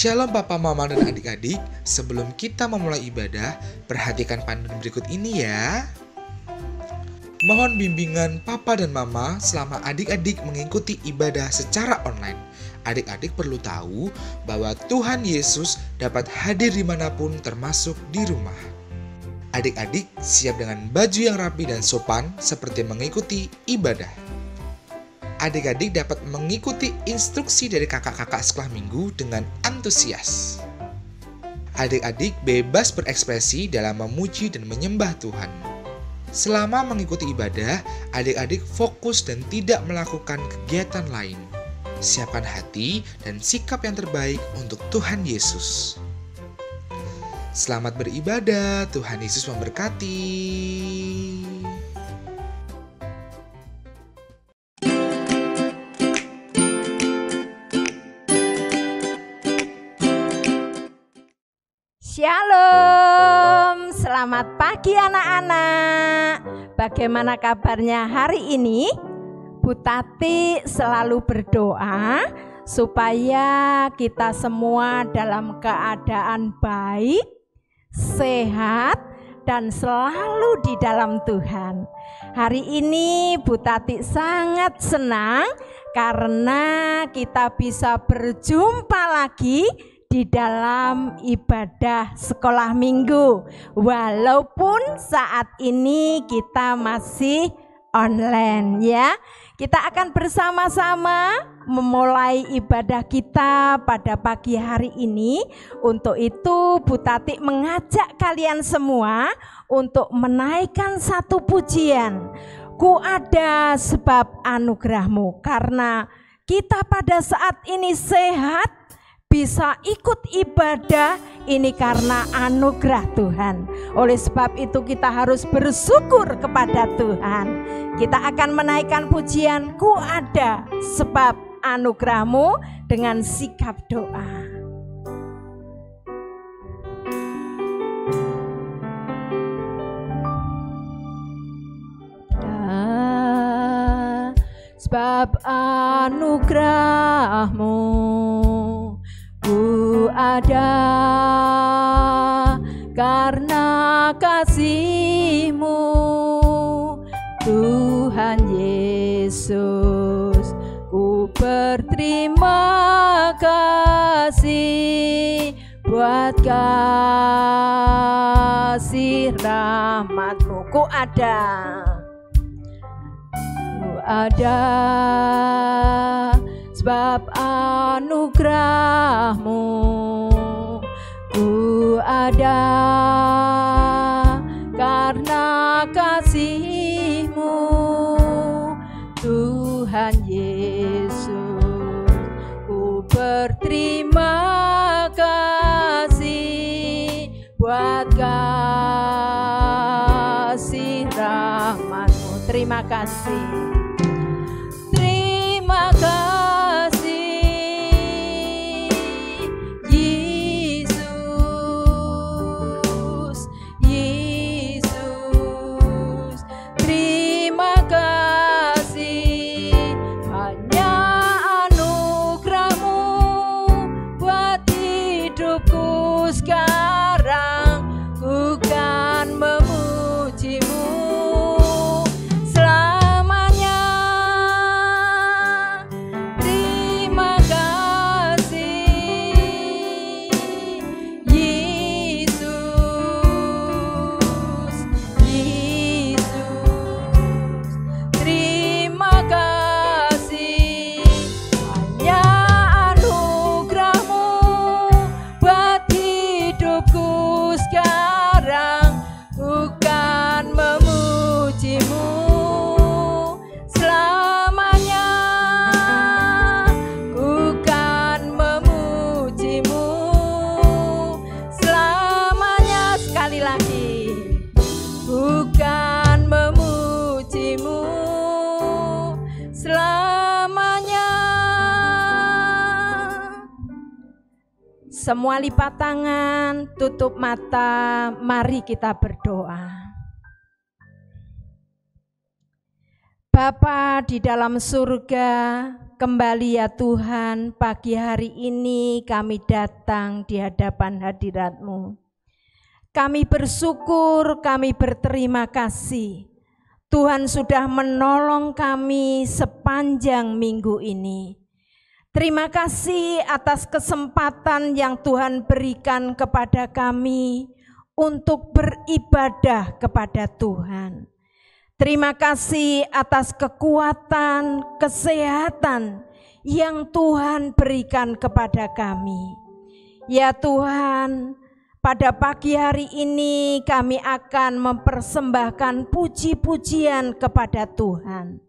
Shalom Papa, Mama, dan adik-adik. Sebelum kita memulai ibadah, perhatikan panduan berikut ini ya. Mohon bimbingan Papa dan Mama selama adik-adik mengikuti ibadah secara online. Adik-adik perlu tahu bahwa Tuhan Yesus dapat hadir dimanapun termasuk di rumah. Adik-adik siap dengan baju yang rapi dan sopan seperti mengikuti ibadah. Adik-adik dapat mengikuti instruksi dari kakak-kakak sekolah minggu dengan antusias. Adik-adik bebas berekspresi dalam memuji dan menyembah Tuhan. Selama mengikuti ibadah, adik-adik fokus dan tidak melakukan kegiatan lain. Siapkan hati dan sikap yang terbaik untuk Tuhan Yesus. Selamat beribadah, Tuhan Yesus memberkati. Shalom, selamat pagi anak-anak. Bagaimana kabarnya hari ini? Bu Tati selalu berdoa supaya kita semua dalam keadaan baik, sehat, dan selalu di dalam Tuhan. Hari ini Bu Tati sangat senang karena kita bisa berjumpa lagi di dalam ibadah sekolah minggu, walaupun saat ini kita masih online ya. Kita akan bersama-sama memulai ibadah kita pada pagi hari ini. Untuk itu Bu Tati mengajak kalian semua untuk menaikkan satu pujian. Ku ada sebab anugerahmu, karena kita pada saat ini sehat, bisa ikut ibadah ini karena anugerah Tuhan. Oleh sebab itu kita harus bersyukur kepada Tuhan. Kita akan menaikkan pujian Ku ada sebab anugerahmu dengan sikap doa. Sebab anugerahmu ku ada, karena kasih-Mu Tuhan Yesus. Ku berterima kasih buat kasih rahmat-Mu. Ku ada, ku ada sebab anugerahmu. Ku ada karena kasih-Mu Tuhan Yesus. Ku berterima kasih buat kasih rahmat-Mu. Terima kasih. Terima kasih Yesus, Yesus. Terima kasih, hanya anugerah-Mu buat hidupku sekarang. Ku kan memuji-Mu selamanya. Terima kasih Yesus, Yesus. Terima kasih, hanya anugerah-Mu buat hidupku sekarang. Ku kan memuji-Mu selamanya. Ku kan memuji-Mu selamanya. Sekali lagi, ku kan memuji-Mu selamanya. Semua lipat tangan, tutup mata, mari kita berdoa. Bapa di dalam surga, kembali ya Tuhan, pagi hari ini kami datang di hadapan hadirat-Mu. Kami bersyukur, kami berterima kasih. Tuhan sudah menolong kami sepanjang minggu ini. Terima kasih atas kesempatan yang Tuhan berikan kepada kami untuk beribadah kepada Tuhan. Terima kasih atas kekuatan, kesehatan yang Tuhan berikan kepada kami. Ya Tuhan, pada pagi hari ini kami akan mempersembahkan puji-pujian kepada Tuhan.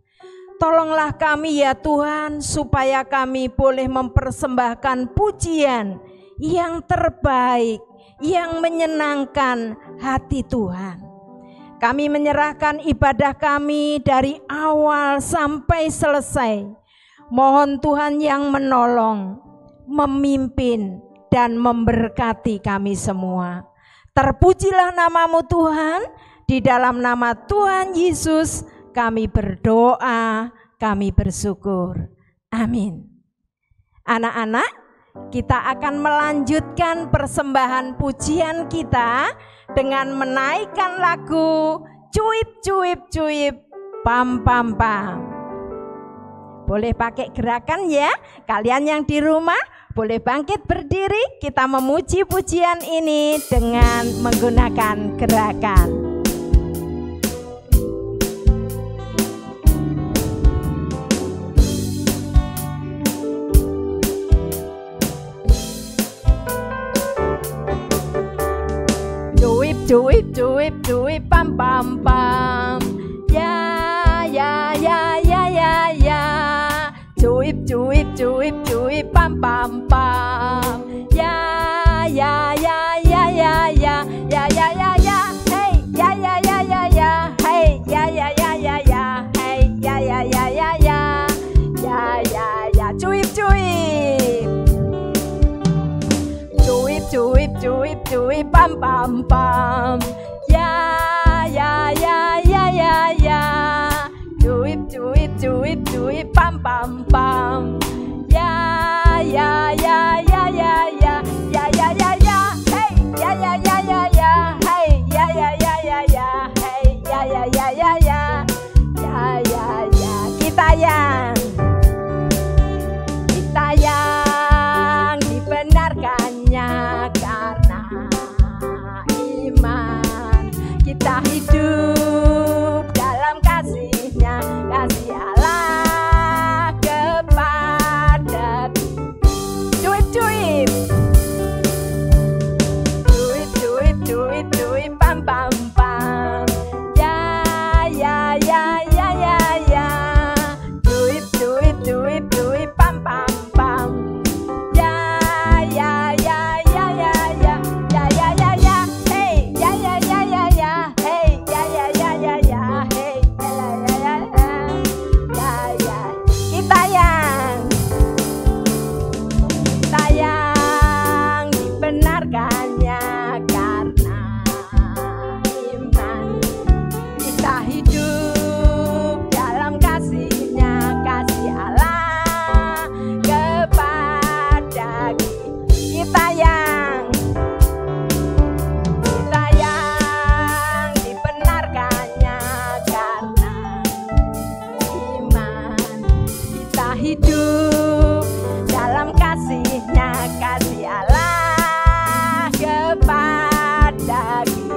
Tolonglah kami ya Tuhan, supaya kami boleh mempersembahkan pujian yang terbaik, yang menyenangkan hati Tuhan. Kami menyerahkan ibadah kami dari awal sampai selesai. Mohon Tuhan yang menolong, memimpin, dan memberkati kami semua. Terpujilah nama-Mu Tuhan, di dalam nama Tuhan Yesus kami berdoa, kami bersyukur. Amin. Anak-anak, kita akan melanjutkan persembahan pujian kita dengan menaikkan lagu cuip cuip cuip pam pam pam. Boleh pakai gerakan ya. Kalian yang di rumah boleh bangkit berdiri. Kita memuji pujian ini dengan menggunakan gerakan. Cuip cuip cuip pam pam pam. Ya ya ya ya ya ya. Cuip cuip cuip cuip pam pam pam. Ya ya ya ya ya ya ya ya ya ya. Hey ya ya ya ya ya. Hey ya ya ya ya ya. Hey ya ya ya ya ya. Ya ya ya. Cuip cuip. Cuip cuip cuip cuip pam pam pam. Ya ya ya ya ya ya. Cuip cuip cuip cuip pam pam pam. Ya ya ya ya ya ya. Ya ya ya ya. Hey ya ya ya ya ya. Hey ya ya ya ya ya. Hey ya ya ya ya ya. Ya ya ya. Kita yang dibenarkannya karena iman. Kita hidup dalam kasih-Nya, kasih Allah kepada cuip-cuip. Cuip-cuip cuip cuip pam pam pam. Ya ya ya ya ya ya. Cuip-cuip cuip cuip pam pam pam. Ya ya ya ya ya ya. Ya ya ya ya. Hey ya ya ya ya ya. Hey ya ya ya ya ya. Hey ya ya ya ya. Ya ya. Kita yang dibenarkannya karena iman. Kita hidup dalam kasih-Nya, kasih Allah kepada kita yang dibenarkannya karena iman. Kita hidup dalam kasih-Nya, kasih Allah kepada kita.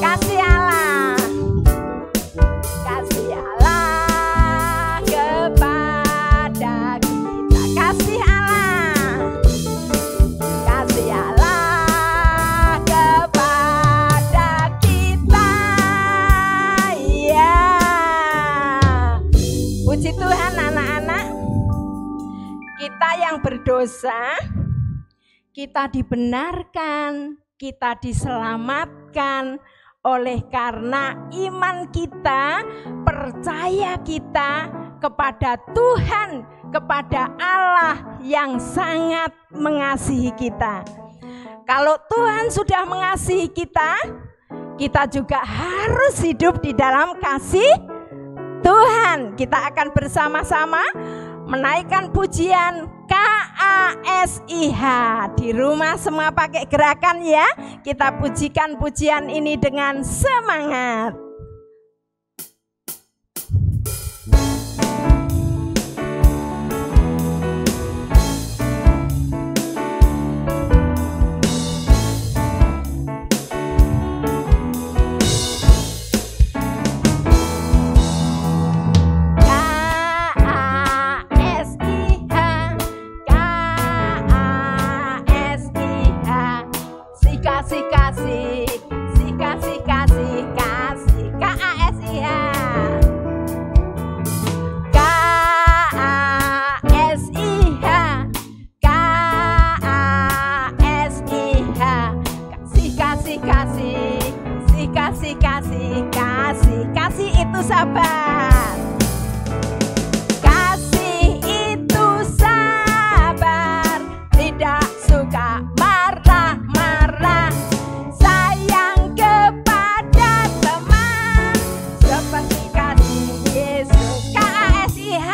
Kasih Allah, kasih Allah kepada kita. Kasih Allah, kasih Allah kepada kita. Ya, puji Tuhan anak-anak. Kita yang berdosa, kita dibenarkan, kita diselamatkan oleh karena iman kita, percaya kita kepada Tuhan, kepada Allah yang sangat mengasihi kita. Kalau Tuhan sudah mengasihi kita, kita juga harus hidup di dalam kasih Tuhan. Kita akan bersama-sama menaikkan pujian KASIH. Di rumah semua pakai gerakan ya. Kita pujikan pujian ini dengan semangat. Kasih itu sabar. Kasih itu sabar, tidak suka marah-marah. Sayang kepada teman seperti kasih Yesus. KASIH.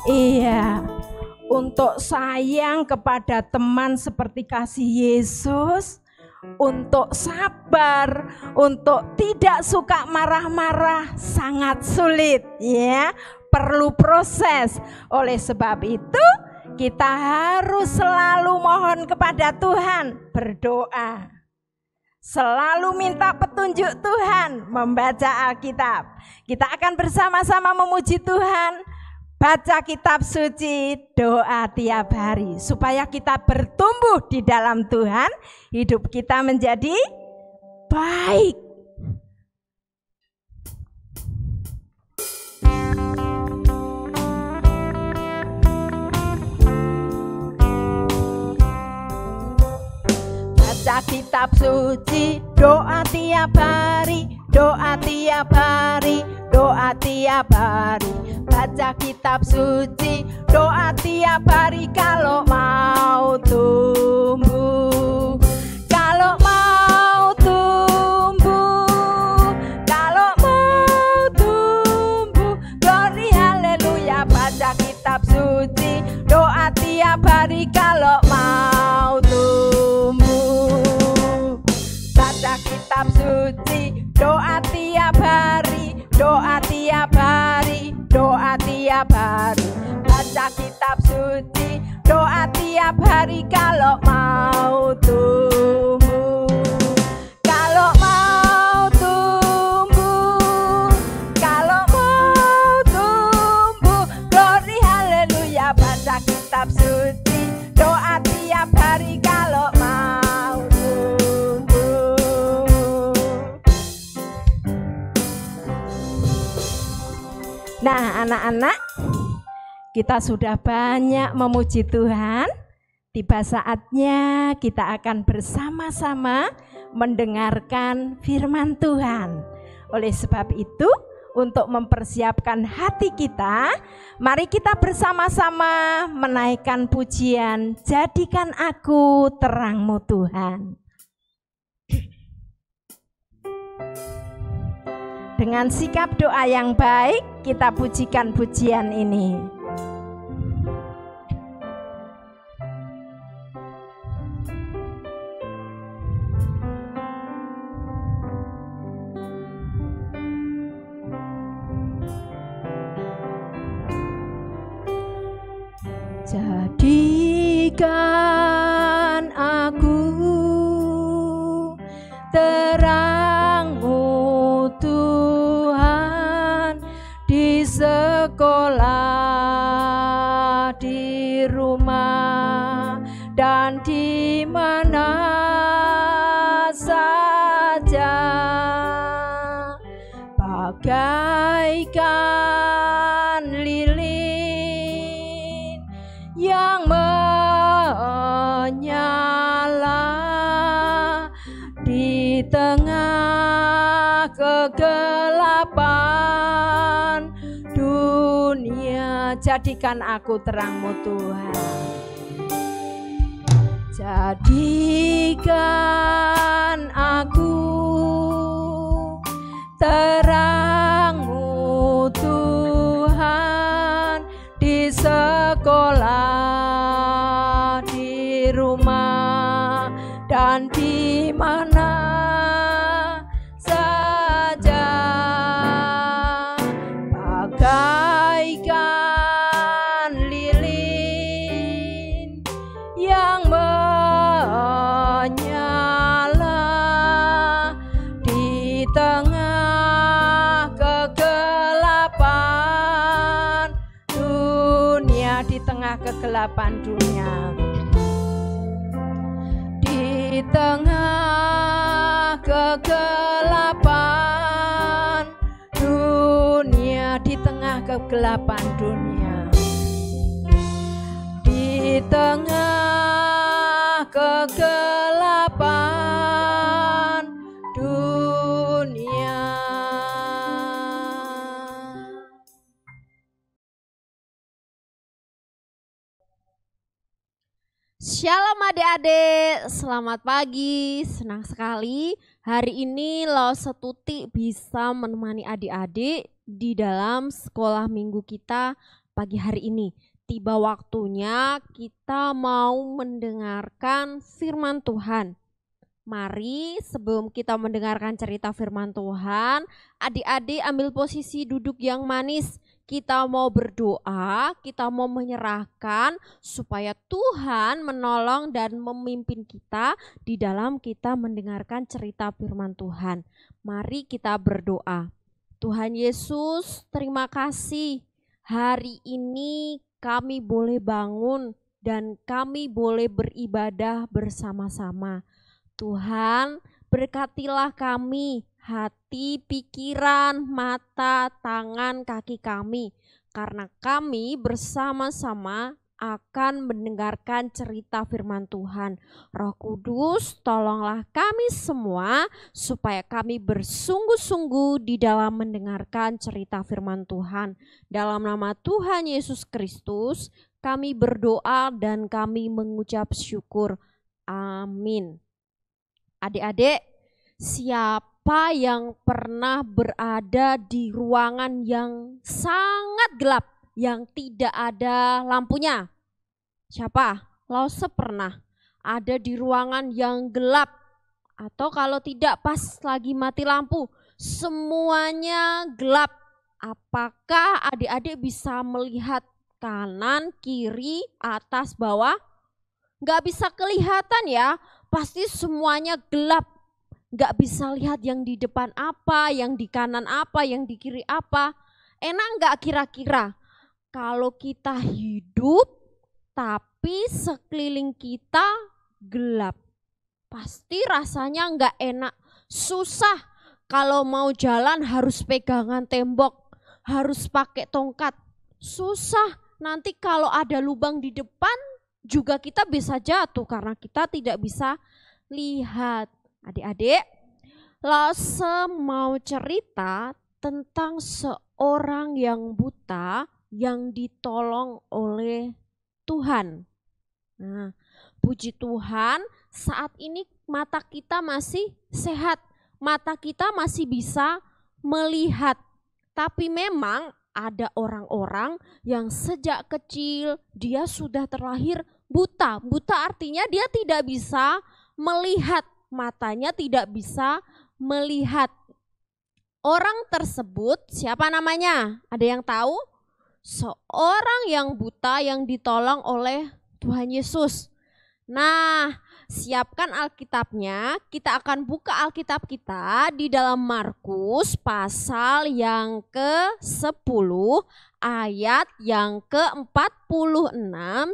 Iya, untuk sayang kepada teman seperti kasih Yesus, untuk sabar, untuk tidak suka marah-marah sangat sulit ya, perlu proses. Oleh sebab itu kita harus selalu mohon kepada Tuhan, berdoa. Selalu minta petunjuk Tuhan, membaca Alkitab. Kita akan bersama-sama memuji Tuhan, baca kitab suci, doa tiap hari. Supaya kita bertumbuh di dalam Tuhan, hidup kita menjadi baik. Baca kitab suci, doa tiap hari, doa tiap hari, doa tiap hari. Baca kitab suci, doa tiap hari kalau mau tumbuh. Kalau mau tumbuh, kalau mau tumbuh, glory haleluya. Baca kitab suci, doa tiap hari kalau mau tumbuh. Baca kitab suci, doa tiap hari, doa tiap hari, doa tiap hari. Baca kitab suci, doa tiap hari kalau mau tumbuh. Kalau mau tumbuh, kalau mau tumbuh, glory haleluya. Baca kitab suci, doa tiap hari kalau mau tumbuh. Nah, anak-anak, kita sudah banyak memuji Tuhan. Tiba saatnya kita akan bersama-sama mendengarkan firman Tuhan. Oleh sebab itu, untuk mempersiapkan hati kita, mari kita bersama-sama menaikkan pujian, jadikan aku terang-Mu Tuhan. Dengan sikap doa yang baik, kita pujikan pujian ini. Jadikan aku terang-Mu Tuhan, di sekolah, di rumah, dan di mana saja, bagaikan lilin yang menyala di tengah kegelapan dunia. Jadikan aku terang-Mu Tuhan. Jadikan aku terang-Mu Tuhan, di sekolah, di rumah, dan di mana saja, bagaikan lilin yang menyala di tengah kegelapan dunia, di tengah kegelapan dunia, di tengah kegelapan dunia, di tengah kegelapan dunia, di tengah kegelapan dunia. Shalom adik-adik, selamat pagi. Senang sekali hari ini Laos Setuti bisa menemani adik-adik di dalam sekolah minggu kita pagi hari ini. Tiba waktunya kita mau mendengarkan firman Tuhan. Mari sebelum kita mendengarkan cerita firman Tuhan, adik-adik ambil posisi duduk yang manis. Kita mau berdoa, kita mau menyerahkan supaya Tuhan menolong dan memimpin kita di dalam kita mendengarkan cerita firman Tuhan. Mari kita berdoa. Tuhan Yesus, terima kasih. Hari ini kami boleh bangun dan kami boleh beribadah bersama-sama. Tuhan, berkatilah kami, hati, pikiran, mata, tangan, kaki kami, karena kami bersama-sama akan mendengarkan cerita firman Tuhan. Roh Kudus, tolonglah kami semua supaya kami bersungguh-sungguh di dalam mendengarkan cerita firman Tuhan. Dalam nama Tuhan Yesus Kristus, kami berdoa dan kami mengucap syukur. Amin. Adik-adik, siapa yang pernah berada di ruangan yang sangat gelap, yang tidak ada lampunya? Siapa? Lause pernah ada di ruangan yang gelap, atau kalau tidak pas lagi mati lampu, semuanya gelap. Apakah adik-adik bisa melihat kanan, kiri, atas, bawah? Nggak bisa kelihatan ya, pasti semuanya gelap. Nggak bisa lihat yang di depan apa, yang di kanan apa, yang di kiri apa. Enak nggak kira-kira kalau kita hidup tapi sekeliling kita gelap? Pasti rasanya nggak enak, susah. Kalau mau jalan harus pegangan tembok, harus pakai tongkat, susah. Nanti kalau ada lubang di depan juga kita bisa jatuh karena kita tidak bisa lihat. Adik-adik, Lause mau cerita tentang seorang yang buta yang ditolong oleh Tuhan. Nah, puji Tuhan, saat ini mata kita masih sehat, mata kita masih bisa melihat. Tapi memang ada orang-orang yang sejak kecil dia sudah terlahir buta. Buta artinya dia tidak bisa melihat, matanya tidak bisa melihat. Orang tersebut siapa namanya? Ada yang tahu? Seorang yang buta yang ditolong oleh Tuhan Yesus. Nah, siapkan Alkitabnya. Kita akan buka Alkitab kita di dalam Markus pasal yang ke-10 ayat yang ke-46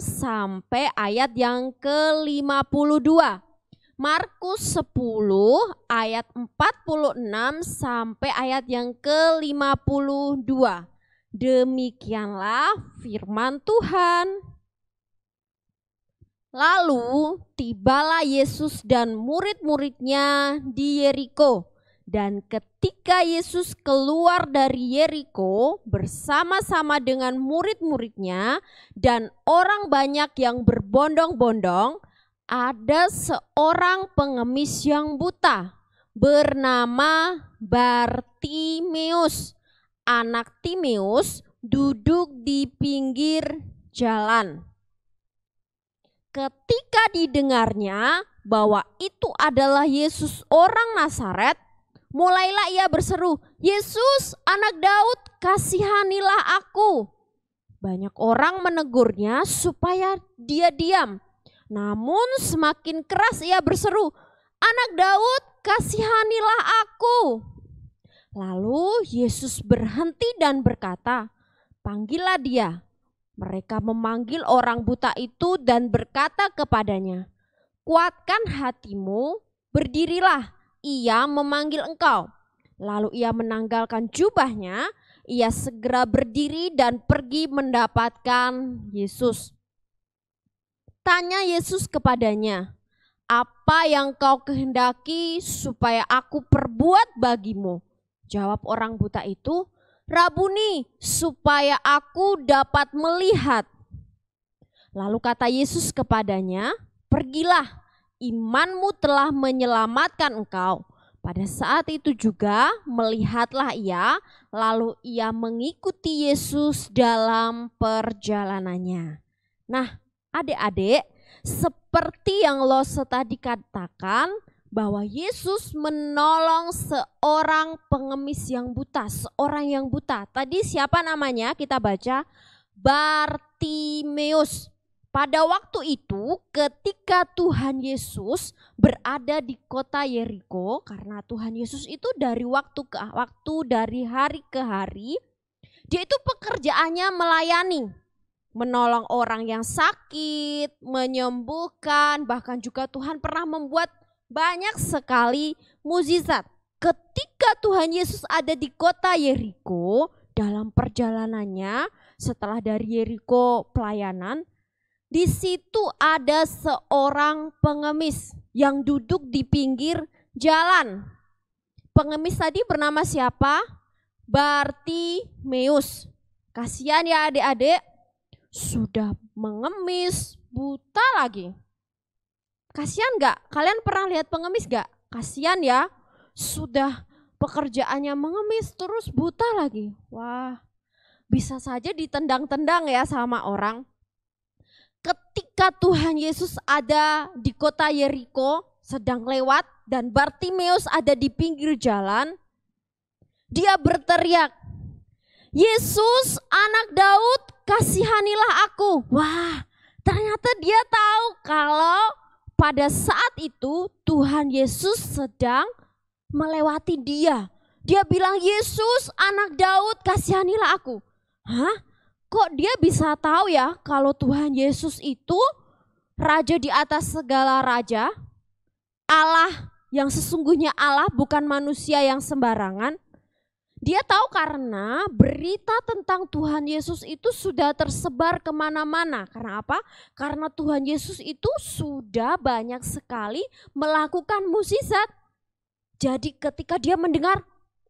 sampai ayat yang ke-52. Markus 10 ayat 46 sampai ayat yang ke-52. Demikianlah firman Tuhan. Lalu tibalah Yesus dan murid-muridnya di Yeriko. Dan ketika Yesus keluar dari Yeriko bersama-sama dengan murid-muridnya dan orang banyak yang berbondong-bondong, ada seorang pengemis yang buta bernama Bartimeus. Anak Timeus duduk di pinggir jalan. Ketika didengarnya bahwa itu adalah Yesus orang Nazaret, mulailah ia berseru, "Yesus, anak Daud, kasihanilah aku." Banyak orang menegurnya supaya dia diam. Namun semakin keras ia berseru, "Anak Daud, kasihanilah aku." Lalu Yesus berhenti dan berkata, "Panggillah dia." Mereka memanggil orang buta itu dan berkata kepadanya, "Kuatkan hatimu, berdirilah, ia memanggil engkau." Lalu ia menanggalkan jubahnya, ia segera berdiri dan pergi mendapatkan Yesus. Tanya Yesus kepadanya, "Apa yang kau kehendaki supaya aku perbuat bagimu?" Jawab orang buta itu, "Rabuni, supaya aku dapat melihat." Lalu kata Yesus kepadanya, "Pergilah, imanmu telah menyelamatkan engkau." Pada saat itu juga melihatlah ia, lalu ia mengikuti Yesus dalam perjalanannya. Nah, adik-adik, seperti yang Lose tadi katakan, bahwa Yesus menolong seorang pengemis yang buta, seorang yang buta. Tadi siapa namanya? Kita baca Bartimeus. Pada waktu itu ketika Tuhan Yesus berada di kota Yeriko, karena Tuhan Yesus itu dari waktu ke waktu, dari hari ke hari, dia itu pekerjaannya melayani, menolong orang yang sakit, menyembuhkan, bahkan juga Tuhan pernah membuat banyak sekali mukjizat. Ketika Tuhan Yesus ada di kota Yeriko, dalam perjalanannya setelah dari Yeriko pelayanan, di situ ada seorang pengemis yang duduk di pinggir jalan. Pengemis tadi bernama siapa? Bartimeus. Kasihan ya adik-adik, sudah mengemis, buta lagi. Kasihan gak? Kalian pernah lihat pengemis gak? Kasihan ya, sudah pekerjaannya mengemis terus buta lagi. Wah, bisa saja ditendang-tendang ya sama orang. Ketika Tuhan Yesus ada di kota Yeriko sedang lewat dan Bartimeus ada di pinggir jalan, dia berteriak, "Yesus, anak Daud, kasihanilah aku." Wah, ternyata dia tahu kalau pada saat itu Tuhan Yesus sedang melewati dia. Dia bilang, "Yesus, anak Daud, kasihanilah aku." Hah? Kok dia bisa tahu ya kalau Tuhan Yesus itu raja di atas segala raja? Allah yang sesungguhnya Allah, bukan manusia yang sembarangan. Dia tahu karena berita tentang Tuhan Yesus itu sudah tersebar kemana-mana. Karena apa? Karena Tuhan Yesus itu sudah banyak sekali melakukan mukjizat. Jadi ketika dia mendengar,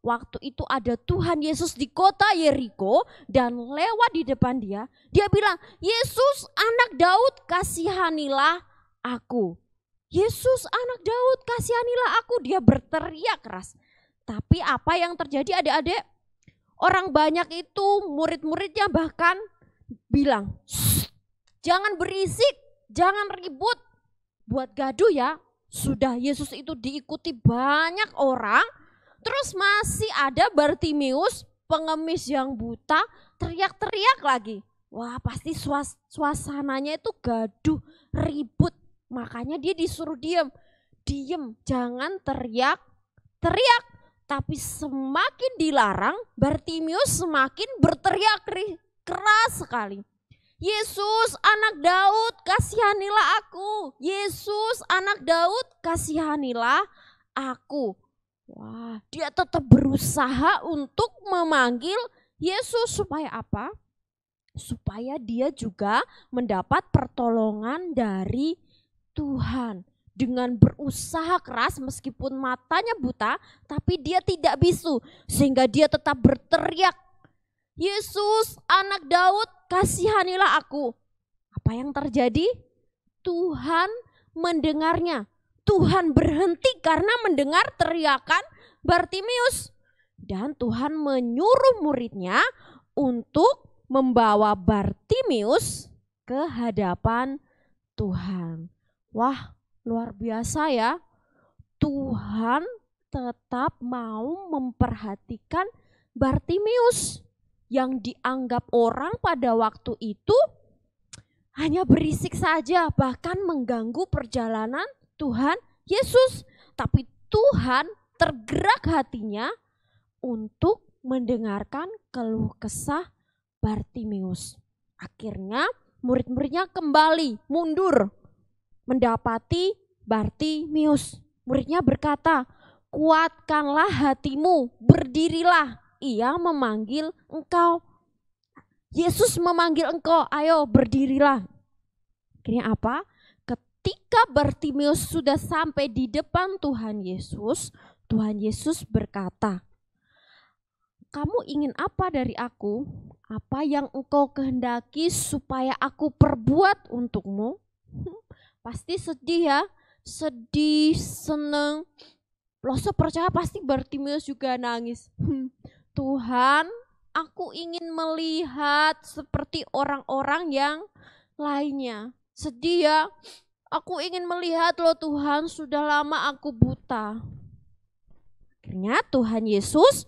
Waktu itu ada Tuhan Yesus di kota Yeriko dan lewat di depan dia. Dia bilang, Yesus anak Daud, kasihanilah aku. Yesus anak Daud, kasihanilah aku. Dia berteriak keras. Tapi apa yang terjadi adik-adik? Orang banyak itu, murid-muridnya bahkan bilang, jangan berisik, jangan ribut, buat gaduh ya. Sudah Yesus itu diikuti banyak orang. Terus masih ada Bartimeus, pengemis yang buta, teriak-teriak lagi. Wah, pasti suasananya itu gaduh, ribut. Makanya dia disuruh diam. Diam, jangan teriak. Tapi semakin dilarang, Bartimeus semakin berteriak keras sekali. Yesus anak Daud, kasihanilah aku. Yesus anak Daud, kasihanilah aku. Wah, dia tetap berusaha untuk memanggil Yesus supaya apa? Supaya dia juga mendapat pertolongan dari Tuhan. Dengan berusaha keras meskipun matanya buta, tapi dia tidak bisu. Sehingga dia tetap berteriak, Yesus anak Daud, kasihanilah aku. Apa yang terjadi? Tuhan mendengarnya. Tuhan berhenti karena mendengar teriakan Bartimeus. Dan Tuhan menyuruh muridnya untuk membawa Bartimeus ke hadapan Tuhan. Wah, luar biasa ya. Tuhan tetap mau memperhatikan Bartimeus yang dianggap orang pada waktu itu hanya berisik saja, bahkan mengganggu perjalanan Tuhan Yesus. Tapi Tuhan tergerak hatinya untuk mendengarkan keluh kesah Bartimeus. Akhirnya murid-muridnya kembali mundur mendapati Bartimeus. Muridnya berkata, kuatkanlah hatimu, berdirilah, ia memanggil engkau. Yesus memanggil engkau, ayo berdirilah. Akhirnya apa? Ketika Bartimeus sudah sampai di depan Tuhan Yesus berkata, kamu ingin apa dari aku? Apa yang engkau kehendaki supaya aku perbuat untukmu? Pasti sedih ya, sedih, seneng. Loso percaya pasti Bartimeus juga nangis. Tuhan, aku ingin melihat seperti orang-orang yang lainnya. Sedih ya. Aku ingin melihat loh Tuhan, sudah lama aku buta. Akhirnya Tuhan Yesus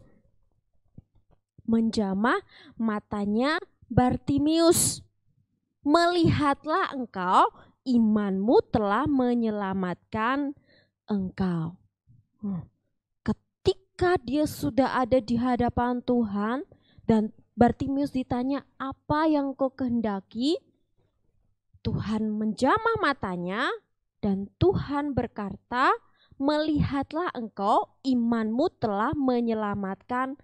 menjamah matanya Bartimeus. Melihatlah engkau, imanmu telah menyelamatkan engkau. Ketika dia sudah ada di hadapan Tuhan dan Bartimeus ditanya, apa yang kau kehendaki? Tuhan menjamah matanya dan Tuhan berkata, melihatlah engkau, imanmu telah menyelamatkan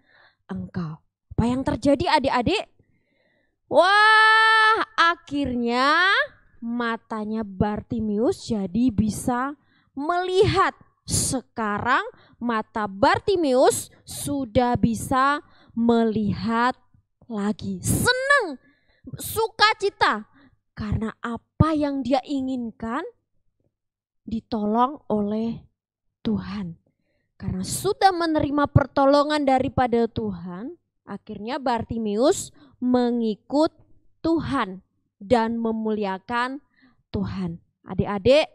engkau. Apa yang terjadi adik-adik? Wah, akhirnya matanya Bartimeus jadi bisa melihat. Sekarang mata Bartimeus sudah bisa melihat lagi. Senang, sukacita. Karena apa yang dia inginkan ditolong oleh Tuhan. Karena sudah menerima pertolongan daripada Tuhan, akhirnya Bartimeus mengikut Tuhan dan memuliakan Tuhan. Adik-adik,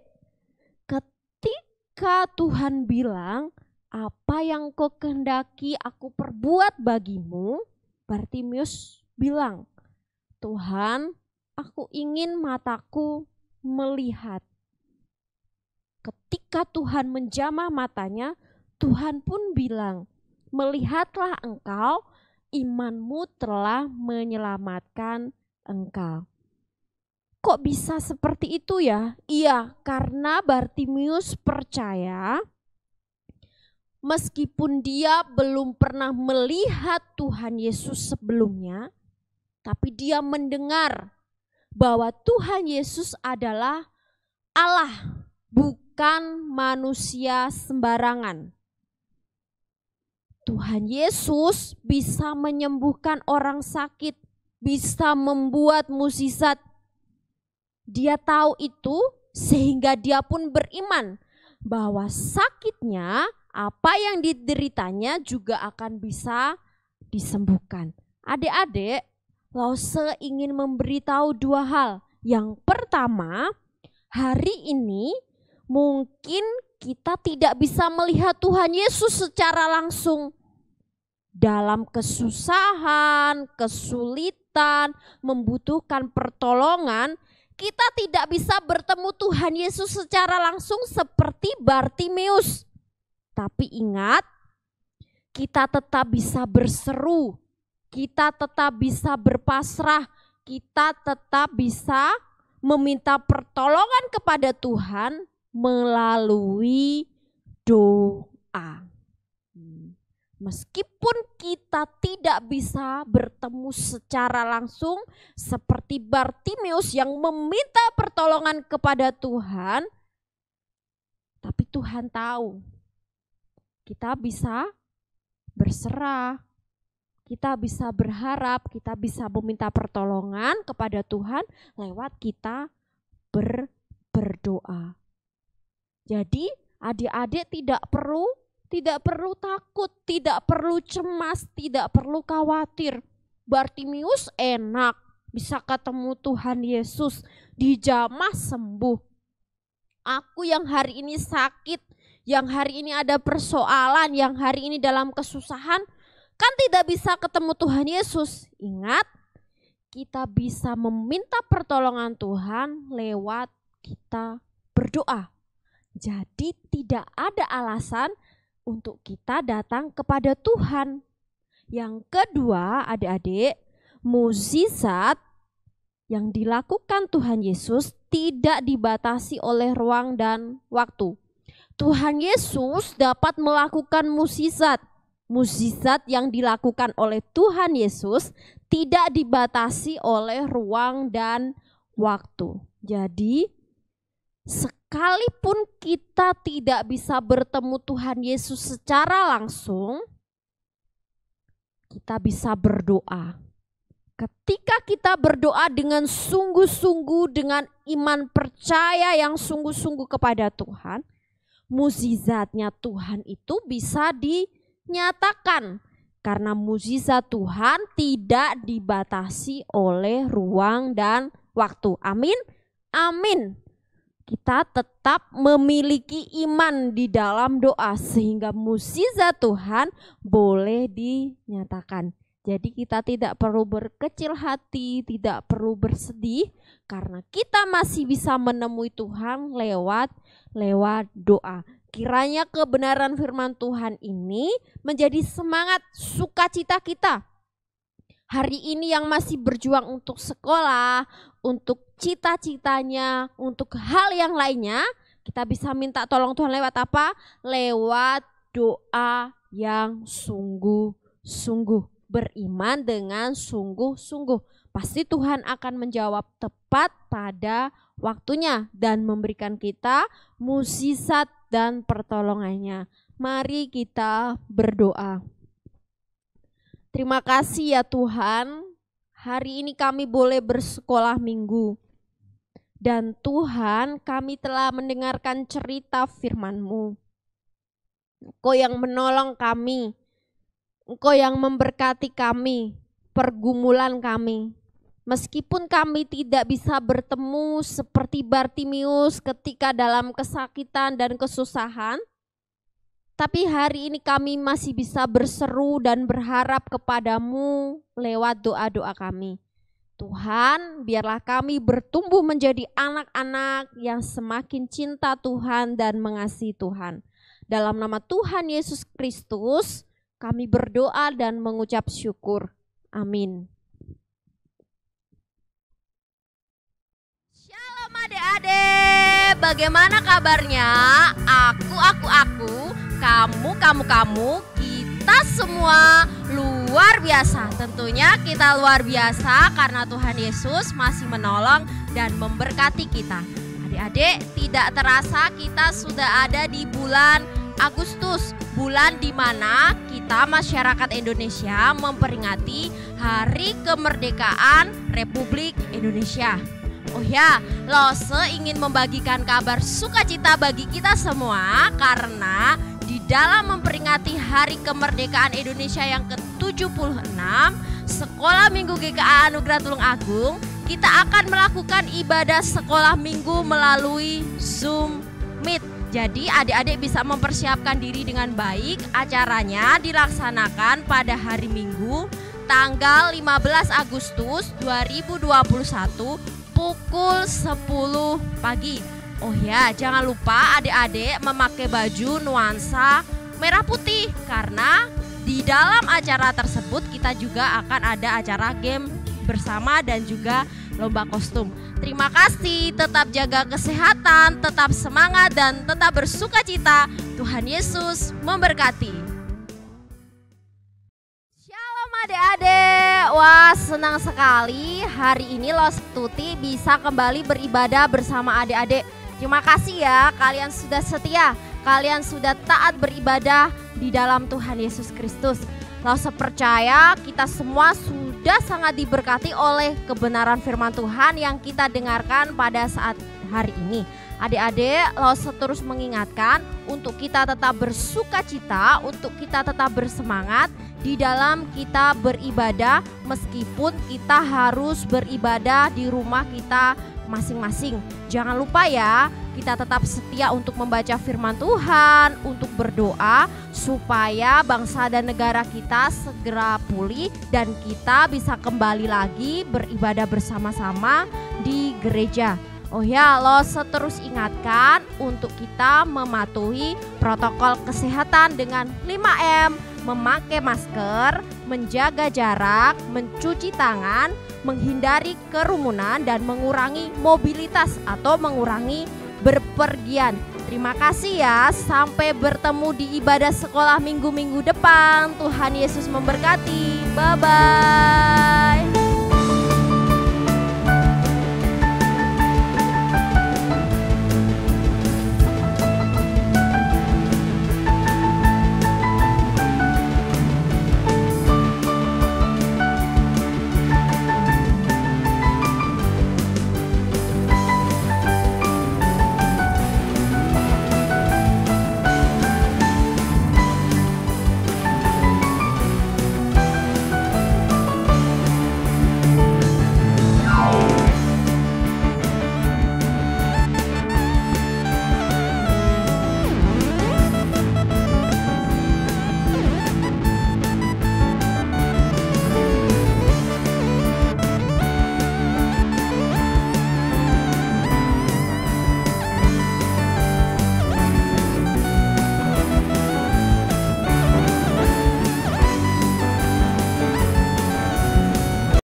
ketika Tuhan bilang, apa yang kau kehendaki aku perbuat bagimu, Bartimeus bilang, Tuhan, aku ingin mataku melihat. Ketika Tuhan menjamah matanya, Tuhan pun bilang, melihatlah engkau, imanmu telah menyelamatkan engkau. Kok bisa seperti itu ya? Iya, karena Bartimeus percaya meskipun dia belum pernah melihat Tuhan Yesus sebelumnya, tapi dia mendengar bahwa Tuhan Yesus adalah Allah, bukan manusia sembarangan. Tuhan Yesus bisa menyembuhkan orang sakit, bisa membuat mukjizat. Dia tahu itu sehingga dia pun beriman bahwa sakitnya, apa yang dideritanya juga akan bisa disembuhkan. Adik-adik, Lause ingin memberitahu dua hal. Yang pertama, hari ini mungkin kita tidak bisa melihat Tuhan Yesus secara langsung. Dalam kesusahan, kesulitan, membutuhkan pertolongan, kita tidak bisa bertemu Tuhan Yesus secara langsung seperti Bartimeus. Tapi ingat, kita tetap bisa berseru, kita tetap bisa berpasrah, kita tetap bisa meminta pertolongan kepada Tuhan melalui doa. Meskipun kita tidak bisa bertemu secara langsung seperti Bartimeus yang meminta pertolongan kepada Tuhan, tapi Tuhan tahu kita bisa berserah, kita bisa berharap, kita bisa meminta pertolongan kepada Tuhan lewat kita berdoa. Jadi adik-adik tidak perlu takut, tidak perlu cemas, tidak perlu khawatir. Bartimeus enak bisa ketemu Tuhan Yesus, dijamah sembuh. Aku yang hari ini sakit, yang hari ini ada persoalan, yang hari ini dalam kesusahan, kan tidak bisa ketemu Tuhan Yesus. Ingat, kita bisa meminta pertolongan Tuhan lewat kita berdoa. Jadi tidak ada alasan untuk kita datang kepada Tuhan. Yang kedua, adik-adik, mukjizat yang dilakukan Tuhan Yesus tidak dibatasi oleh ruang dan waktu. Tuhan Yesus dapat melakukan mukjizat. Mukjizat yang dilakukan oleh Tuhan Yesus tidak dibatasi oleh ruang dan waktu. Jadi, sekalipun kita tidak bisa bertemu Tuhan Yesus secara langsung, kita bisa berdoa. Ketika kita berdoa dengan sungguh-sungguh, dengan iman percaya yang sungguh-sungguh kepada Tuhan, mukjizatnya Tuhan itu bisa dinyatakan. Karena mukjizat Tuhan tidak dibatasi oleh ruang dan waktu. Amin? Amin. Kita tetap memiliki iman di dalam doa sehingga mukjizat Tuhan boleh dinyatakan. Jadi kita tidak perlu berkecil hati, tidak perlu bersedih karena kita masih bisa menemui Tuhan lewat doa. Kiranya kebenaran firman Tuhan ini menjadi semangat sukacita kita. Hari ini yang masih berjuang untuk sekolah, untuk cita-citanya, untuk hal yang lainnya, kita bisa minta tolong Tuhan lewat apa? Lewat doa yang sungguh-sungguh. Beriman dengan sungguh-sungguh. Pasti Tuhan akan menjawab tepat pada waktunya dan memberikan kita mukjizat dan pertolongannya. Mari kita berdoa. Terima kasih ya Tuhan, hari ini kami boleh bersekolah minggu. Dan Tuhan, kami telah mendengarkan cerita firman-Mu. Engkau yang menolong kami, Engkau yang memberkati kami, pergumulan kami. Meskipun kami tidak bisa bertemu seperti Bartimeus ketika dalam kesakitan dan kesusahan, tapi hari ini kami masih bisa berseru dan berharap kepadamu lewat doa-doa kami. Tuhan, biarlah kami bertumbuh menjadi anak-anak yang semakin cinta Tuhan dan mengasihi Tuhan. Dalam nama Tuhan Yesus Kristus, kami berdoa dan mengucap syukur. Amin. Shalom adik-adik, bagaimana kabarnya? Aku, kamu, kita semua luar biasa. Tentunya kita luar biasa karena Tuhan Yesus masih menolong dan memberkati kita. Adik-adik, tidak terasa kita sudah ada di bulan Agustus, bulan di mana kita masyarakat Indonesia memperingati Hari Kemerdekaan Republik Indonesia. Oh ya, Lose ingin membagikan kabar sukacita bagi kita semua karena di dalam memperingati Hari Kemerdekaan Indonesia yang ke-76, Sekolah Minggu GKA Anugerah Tulung Agung, kita akan melakukan ibadah sekolah minggu melalui Zoom Meet. Jadi adik-adik bisa mempersiapkan diri dengan baik. Acaranya dilaksanakan pada hari Minggu tanggal 15 Agustus 2021 pukul 10 pagi. Oh ya, jangan lupa adik-adik memakai baju nuansa merah putih karena di dalam acara tersebut kita juga akan ada acara game bersama dan juga lomba kostum. Terima kasih, tetap jaga kesehatan, tetap semangat dan tetap bersukacita. Tuhan Yesus memberkati. Shalom adik-adik. Wah, senang sekali hari ini Los Tuti bisa kembali beribadah bersama adik-adik. Terima kasih ya, kalian sudah setia, kalian sudah taat beribadah di dalam Tuhan Yesus Kristus. Lose percaya kita semua sudah sangat diberkati oleh kebenaran firman Tuhan yang kita dengarkan pada saat hari ini. Adik-adik, Lose terus mengingatkan untuk kita tetap bersukacita, untuk kita tetap bersemangat di dalam kita beribadah meskipun kita harus beribadah di rumah kita masing-masing. Jangan lupa ya, kita tetap setia untuk membaca firman Tuhan, untuk berdoa supaya bangsa dan negara kita segera pulih dan kita bisa kembali lagi beribadah bersama-sama di gereja. Oh ya, Lose terus ingatkan untuk kita mematuhi protokol kesehatan dengan 5M, memakai masker, menjaga jarak, mencuci tangan, menghindari kerumunan dan mengurangi mobilitas atau mengurangi berpergian. Terima kasih ya, sampai bertemu di ibadah sekolah minggu-minggu depan. Tuhan Yesus memberkati. Bye-bye.